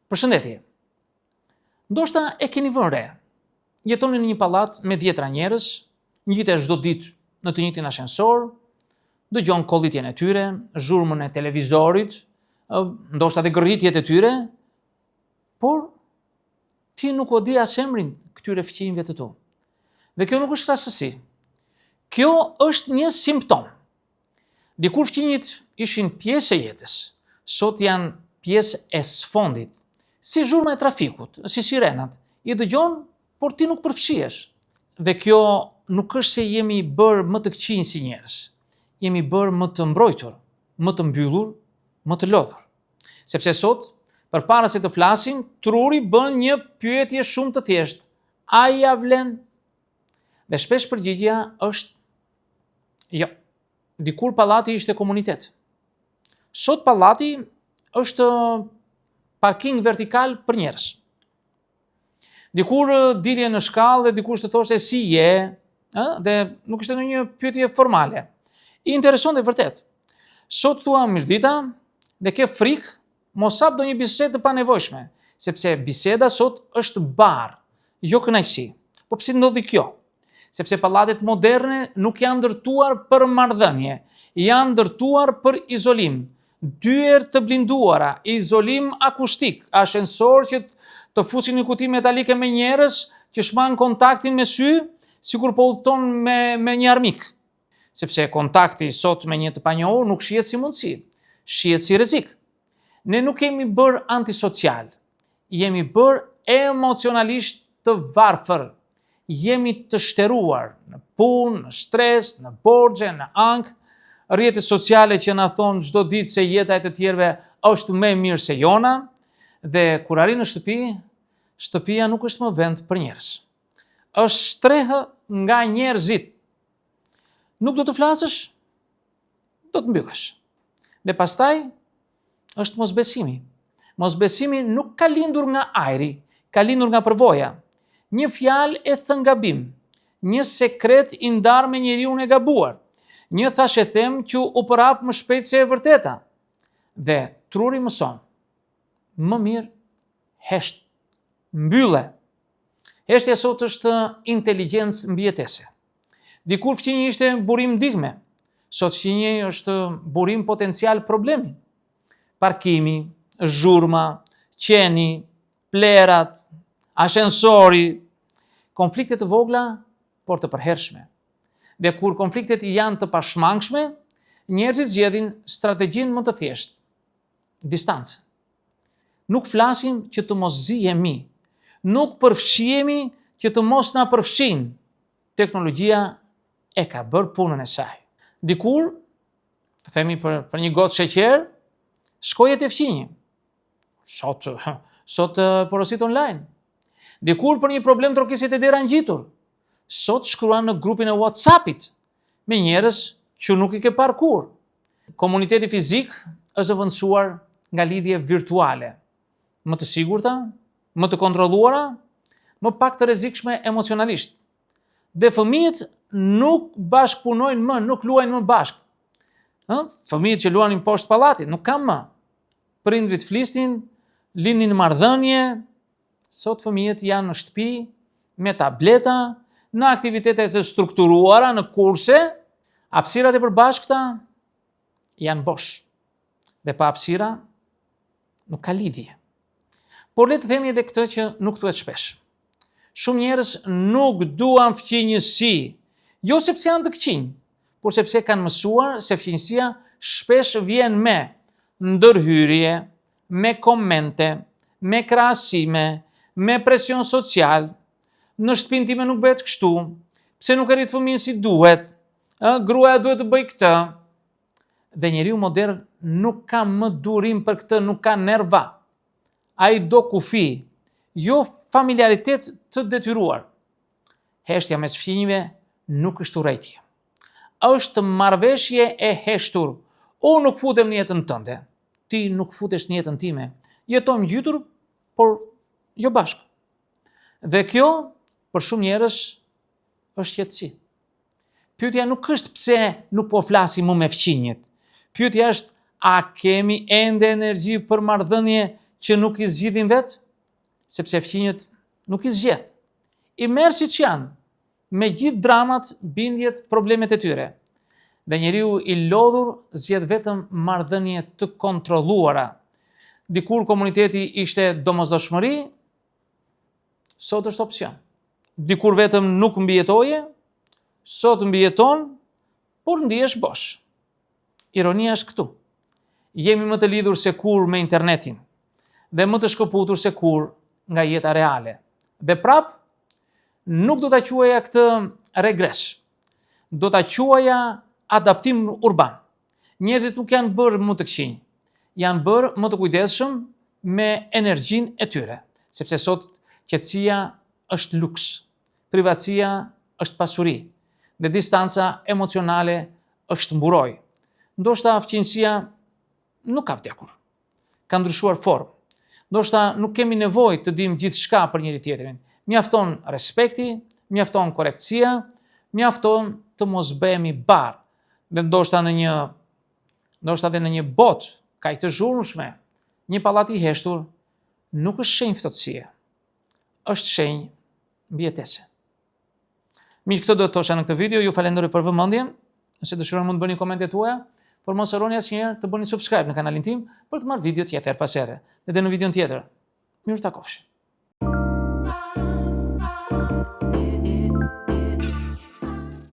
Përshëndetje. Ndoshta e keni vënë re. Jetoni në një pallat me 10 njerëz, ngjitet çdo ditë në të njëjtin ashensor, dëgjon kollitjen e tyre, zhurmën e televizorit, ndoshta edhe gërritjet e tyre, por ti nuk o di as emrin këtyre fëmijëve të tu. Dhe kjo nuk është rastësi. Kjo është një simptom. Dikur fëmijët ishin pjesë e jetës, sot janë pjesë e sfondit. Si zhurma e trafikut, si sirenat, i dëgjon, por ti nuk përfshihesh. Dhe kjo nuk është se jemi bërë më të këqinj si njerëz. Jemi bërë më të mbrojtur, më të mbyllur, më të lodhur. Sepse sot, përpara se të flasim, truri bën një pyetje shumë të thjeshtë. A ja vlen? Dhe shpesh përgjigjja është jo. Dikur pallati ishte komunitet. Sot pallati është parking vertikal për njerëz. Dikur dilje në shkallë dhe dikush të thoshte si je, dhe nuk ishte ndonjë pyetje formale. I intereson dhe vërtet. Sot thua mirëdita dhe ke frikë mos hap ndonjë bisedë të panevojshme, sepse biseda sot është barr, jo kënaqësi. Po pse ndodhi kjo? Sepse pallatet moderne nuk janë ndërtuar për marrëdhënie, janë ndërtuar për izolim. Dyer të blinduara, izolim akustik, ashensor që të fusin në kuti metalike me njerëz që shman kontaktin me sy, sikur po udhton me një armik. Sepse kontakti sot me një të panjohur nuk shihet si mundësi, shihet si rrezik. Ne nuk jemi bërë antisocial, jemi bërë emocionalisht të varfër, jemi të shteruar në punë, në stres, në borxhe, në ankth, rrjetet sociale që na thonë çdo ditë se jeta e të tjerëve është më e mirë se jona, dhe kur arrin në shtëpi, shtëpia nuk është më vend për njerëz. Është strehë nga njerëzit. Nuk do të flasësh, do të mbyllesh. Dhe pastaj është mosbesimi. Mosbesimi nuk ka lindur nga ajri, ka lindur nga përvoja. Një fjalë e thënë gabim, një sekret i ndarë me njeriun e gabuar, një thashë e them që u përhap më shpejt se e vërteta. Dhe truri mëson, më mirë hesht, mbylle. Heshtja sot është inteligjencë mbijetese. Dikur fqinji ishte burim ndihme, sot fqinji është burim potencial problemi. Parkimi, zhurma, qeni, plerat, ashensori, konfliktet të vogla, por të përhershme. Dhe kur konfliktet janë të pashmangshme, njerëzit zgjedhin strategjinë më të thjeshtë, distancë. Nuk flasim që të mos zihemi, nuk përfshihemi që të mos na përfshin. Teknologjia e ka bërë punën e saj. Dikur, të themi për një gotë sheqer, shkoje te fqinji. Sot porosit online. Dikur për një problem trokisit e dera ngjitur. Sot shkruan në grupin e WhatsAppit me njerëz që nuk i ke parë kur. Komuniteti fizik është zëvendësuar nga lidhje virtuale, më të sigurta, më të kontrolluara, më pak të rrezikshme emocionalisht. Dhe fëmijët nuk bashkëpunojnë më, nuk luajnë më bashkë. Fëmijët që luanin poshtë pallatit nuk kanë më. Prindrit flisnin, lindnin marrëdhënie. Sot fëmijët janë në shtëpi me tableta, në aktivitete të strukturuara, në kurse, hapësirat e përbashkëta janë bosh. Dhe pa hapësira nuk ka lidhje. Por le të themi edhe këtë që nuk thuhet shpesh. Shumë njerëz nuk duan fqinjësi, jo sepse janë të këqinj, por sepse kanë mësuar se fqinjësia shpesh vjen me ndërhyrje, me komente, me krahasime, me presion social. Në shtëpinë time nuk bëhet kështu, pse nuk e rrit fëmijën si duhet, gruaja duhet të bëj këtë. Dhe njeriu modern nuk ka më durim për këtë, nuk ka nerva. Ai do kufi, jo familiaritet të detyruar. Heshtja mes fëmijëve nuk është urrëtie. Është marrëveshje e heshtur. Unë nuk futem në jetën tënde, ti nuk futesh në jetën time. Jetojmë gjytur, por jo bashkë. Dhe kjo për shumë njerëz është qetësi. Pyetja nuk është pse nuk po flasim më me fqinjet. Pyetja është, a kemi ende energji për marrëdhënie që nuk i zgjidhin vetë, sepse fqinjët nuk i zgjedh. I merr siç janë, me gjithë dramat, bindjet, problemet e tyre. Dhe njeriu i lodhur zgjedh vetëm marrëdhënie të kontrolluara. Dikur komuniteti ishte domosdoshmëri, sot është opsion. Dikur vetëm nuk mbijetoje, sot mbijeton, por ndihesh bosh. Ironia është këtu. Jemi më të lidhur se kur me internetin dhe më të shkëputur se kur nga jeta reale. Dhe prap, nuk do ta quaja këtë regres. Do ta quaja adaptim urban. Njerëzit nuk janë bërë më të këqinj, janë bërë më të kujdesshëm me energjinë e tyre, sepse sot qetësia është luks, privatësia është pasuri, dhe distanca emocionale është mburoj. Ndoshta fqinësia nuk ka vdekur, ka ndryshuar formë. Ndoshta nuk kemi nevojë të dimë gjithçka për njëri tjetrin. Mjafton respekti, mjafton korrektësia, mjafton të mos bëhemi barë. Dhe ndoshta dhe në një botë kaq të zhurmshme, një pallat i heshtur nuk është shenjë ftohtësie, është shenjë mbijetese. Miq, këtë do të thosha në këtë video, ju falenderoj për vëmendjen. Nëse dëshironi mund të bëni komentet tuaja, por mos harroni asnjëherë të bëni subscribe në kanalin tim për të marrë video tjetër pas here. Dhe në videon tjetër, mirë takofshi.